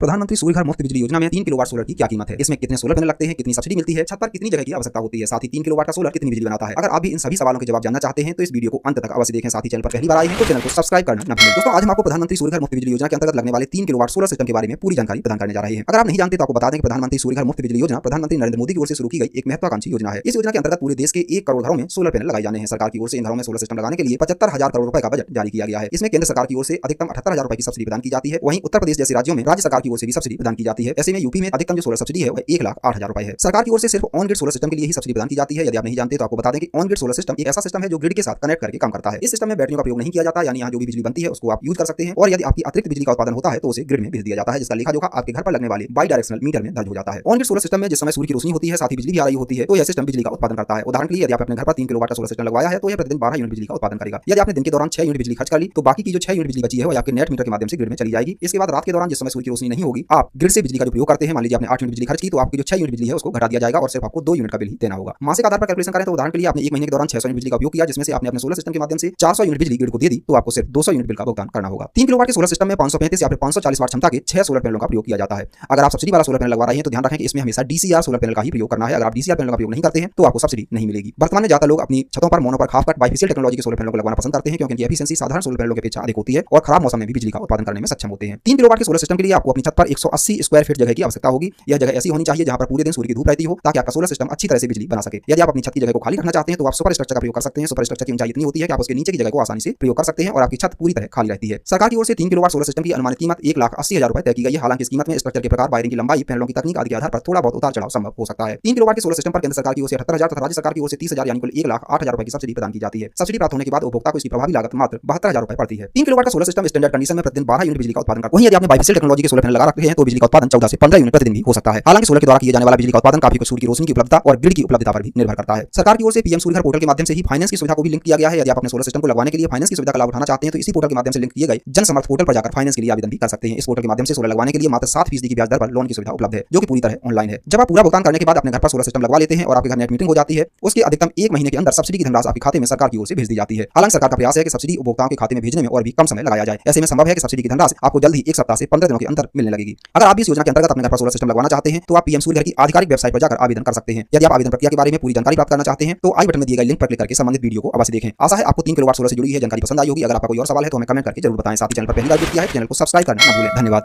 प्रधानमंत्री सूर्य घर मुफ्त बिजली योजना में 3 किलोवाट सोलर की क्या कीमत है, इसमें कितने सोलर पैनल लगते हैं, कितनी सब्सिडी मिलती है, छत पर कितनी जगह की आवश्यकता होती है, साथ ही 3 किलोवाट का सोलर कितनी बिजली बनाता है। अगर आप भी इन सभी सवालों के जवाब जानना चाहते हैं तो इस वीडियो को अंत तक अवश्य देखें। साथ ही चैनल पर पहली बार आए हैं तो चैनल को सब्सक्राइब करना न भूलें। दोस्तों, आज हम आपको प्रधानमंत्री सूर्य घर मुफ्त बिजली योजना के अंतर्गत लगने वाले 3 किलोवाट सोलर सिस्टम के बारे में पूरी जानकारी प्रदान करने जा रहे हैं। अगर आप नहीं जानते तो आपको बता दें कि प्रधानमंत्री सूर्य घर मुफ्त बिजली योजना प्रधानमंत्री नरेंद्र मोदी की ओर से शुरू की गई एक महत्वाकांक्षी योजना है। इस योजना के अंतर्गत पूरे देश के 1 करोड़ घरों में सोलर पैनल लगाए जाने हैं। सरकार की ओर से इन घरों में सोलर सिस्टम लगाने के लिए 75,000 करोड़ रुपए का बजट जारी किया गया है। इसमें केंद्र सरकार की ओर से अधिकतम 78,000 रुपए की सब्सिडी प्रदान की जाती है। वहीं उत्तर प्रदेश जैसे राज्यों में राज्य सरकार की ओर से भी सब्सिडी प्रदान की जाती है। ऐसे में यूपी में अधिकतम जो सोलर सब्सिडी है वह 1,08,000 रुपए है। सरकार की ओर से सिर्फ ऑन ग्रिड सोलर सिस्टम के लिए ही सब्सिडी प्रदान की जाती है। यदि आप नहीं जानते तो आपको बता दें कि ऑन ग्रिड सोलर सिस्टम एक ऐसा सिस्टम है जो ग्रिड के साथ कनेक्ट करके काम करता है। इस सिस्टम में बैटरियों का प्रयोग नहीं किया जाता, यानी यहाँ जो भी बिजली बनती है उसको आप यूज कर सकते हैं। और यदि आपकी अतिरिक्त बिजली का उत्पादन होता है तो उसे ग्रिड में भेज दिया जाता है, जिसका लेखा जोखा आपके घर पर लगने वाले बाई डायरेक्शनल मीटर में दर्ज हो जाता है। ऑन ग्रिड सोलर सिस्टम में जिस समय सूर्य की रोशनी होती है साथ ही बिजली भी आ रही होती है तो यह सिस्टम बिजली का उत्पादन करता है। उदाहरण के लिए यदि आप अपने घर पर 3 किलोवाट का सोलर सिस्टम लगवाया है तो यह प्रतिदिन 12 यूनिट बिजली का उत्पादन करेगा। यदि आपने दिन के दौरान 6 यूनिट बिजली खर्च कर ली तो बाकी की जो 6 यूनिट बिजली बची है वो आपके नेट मीटर के माध्यम से ग्रिड में चली जाएगी। इसके बाद रात के दौरान जिस समय सूर्य की रोशनी नहीं होगी आप ग्रिड से बिजली का जो प्रयोग करते हैं, मान लीजिए आपने 8 यूनिट बिजली खर्च की तो आपकी जो 6 यूनिट बिजली है उसको घटा दिया जाएगा और सिर्फ आपको 2 यूनिट का बिल ही देना होगा। मासिक आधार पर कैलकुलेशन करें तो उदाहरण के लिए आपने 1 महीने के दौरान 600 यूनिट बिजली का उपयोग किया, जिसमें से आपने अपने सोलर सिस्टम के माध्यम से 400 यूनिट बिजली ग्रिड को दे दी तो आपको सिर्फ 200 यूनिट बिल का भुगतान करना होगा। 3 किलोवाट के सोलर सिस्टम में 535 या फिर 540 वाट क्षमता के 6 सोलर पैनलों का प्रयोग किया जाता है। अगर आप सब्सिडी वाला सोलर पैनल लगवा रहे हैं तो ध्यान रखें कि इसमें हमेशा डीसीआर सोलर पैनल का ही प्रयोग करना है। अगर आप डीसीआर पैनल का प्रयोग नहीं करते हैं तो आपको सब्सिडी नहीं मिलेगी। वर्तमान में ज्यादा लोग अपनी छतों पर मोनो पर खासकर बाइफेशियल टेक्नोलॉजी के सोलर पैनलों को लगवाना पसंद करते हैं क्योंकि इनकी एफिशिएंसी साधारण सोलर पैनलों की अपेक्षा अधिक होती है और खराब मौसम में भी बिजली का उत्पादन करने में सक्षम होते हैं। 3 किलोवाट के सोलर सिस्टम के लिए आपको अपनी छत पर 180 स्क्वायर फीट जगह की आवश्यकता होगी। यह जगह ऐसी होनी चाहिए जहां पर पूरे दिन सूर्य की धूप रहती हो ताकि आपका सोलर सिस्टम अच्छी तरह से बिजली बना सके। यदि आप अपनी छत की जगह को खाली रखना चाहते हैं तो आप सुपर स्ट्रक्चर का प्रयोग कर सकते हैं। सुपर स्ट्रक्चर की ऊंचाई इतनी होती है कि आप उसके नीचे की जगह को आसानी से प्रयोग कर सकते हैं और आपकी छत पूरी तरह खाली रहती है। सरकार की ओर से 3 किलोवाट सोलर सिस्टम की अनुमानित कीमत 1,80,000 रुपए तय की गई है। हालांकि इस कीमत में स्ट्रक्चर के प्रकार, वायरिंग की लंबाई, पैनलों की तकनीक आदि के आधार पर थोड़ा बहुत उतार चढ़ाव संभव हो सकता है। 3 किलोवाट के सोलर सिस्टम पर केंद्र सरकार की ओर से 78,000 तथा राज्य सरकार की ओर से 30,000 यानी कुल 1,08,000 रुपए की सब्सिडी प्रदान की जाती है। सब्सिडी प्राप्त होने के बाद उपभोक्ता को इसकी प्रभावी लागत मात्र 72,000 रुपए पड़ती है। 3 किलोवाट का सोलर सिस्टम स्टैंडर्ड कंडीशन में प्रतिदिन 12 यूनिट बिजली का उत्पादन करता है। वहीं यदि आपने बाइफेशियल टेक्नोलॉजी के सोलर पैनल लगा रखे हैं तो बिजली का उत्पादन 14 से 15 यूनिट प्रतिदिन भी हो सकता है। हालांकि सोलर के द्वारा किए जाने वाला बिजली का उत्पादन काफी कुछ सूर्य की रोशनी की उपलब्धता और ग्रिड की उपलब्धता पर भी निर्भर करता है। सरकार की ओर से पीएम सूर्य घर पोर्टल के माध्यम से ही फाइनेंस की सुविधा को भी लिंक किया गया है। यदि आप अपने सोलर सिस्टम को लगवाने के लिए फाइनेंस की सुविधा का लाभ उठाना चाहते हैं तो इसी पोर्टल के माध्यम से लिंक किए गए जन समर्थ पोर्टल पर जाकर फाइनेंस के लिए आवेदन भी कर सकते हैं। इस पोर्टल के माध्यम से सोलर लगवाने के लिए मात्र 7% की ब्याज दर पर लोन की सुविधा उपलब्ध है, जो कि पूरी तरह ऑनलाइन है। जब आप पूरा भुगतान करने के बाद अपने घर पर सोलर सिस्टम लगवा लेते हैं और आपके घर नेट मीटिंग हो जाती है, उसके अधिकतम 1 महीने के अंदर सब्सिडी की धनराशि आपके खाते में सरकार की ओर से भेज दी जाती है। हालांकि सरकार का प्रयास है कि सब्सिडी उपभोक्ताओं के खाते में भेजने में और भी कम समय लगाया जाए। ऐसे में संभव है कि सब्सिडी की धनराशि आपको जल्द ही 1 सप्ताह से 15 दिनों के अंदर मिलने लगेगी। अगर आप इस योजना के अंतर्गत अपने घर पर सोलर सिस्टम लगवाना चाहते हैं तो आप पीएम सूर्य घर की आधिकारिक वेबसाइट पर जाकर आवेदन कर सकते हैं। यदि आप आवेदन प्रक्रिया के बारे में पूरी जानकारी प्राप्त करना चाहते हैं तो आई बटन में दिए गए लिंक पर क्लिक करके संबंधित वीडियो को अवश्य देखें। आशा है आपको 3 किलोवाट सोलर से जुड़ी है जानकारी पसंद आई होगी। अगर आपका कोई और सवाल है तो हमें कमेंट करके जरूर बताएं। साथ ही चैनल पर पहली बार विजिट किया है, चैनल को सब्सक्राइब करना न भूलें। धन्यवाद।